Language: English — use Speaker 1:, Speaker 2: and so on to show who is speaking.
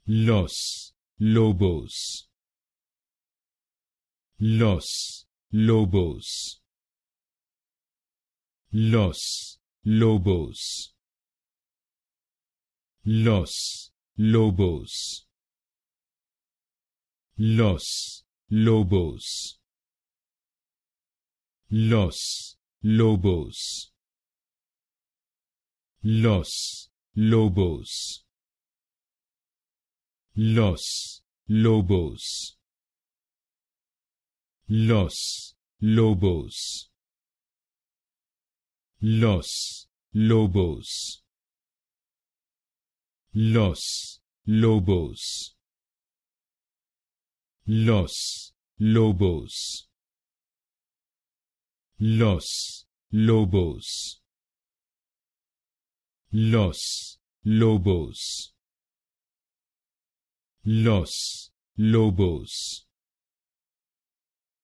Speaker 1: Los Lobos. Los Lobos. Los Lobos. Los Lobos. Los Lobos. Los Lobos. Los Lobos. Los Lobos. Los Lobos. Los Lobos. Los Lobos. Los Lobos. Los Lobos. Los Lobos. Los Lobos.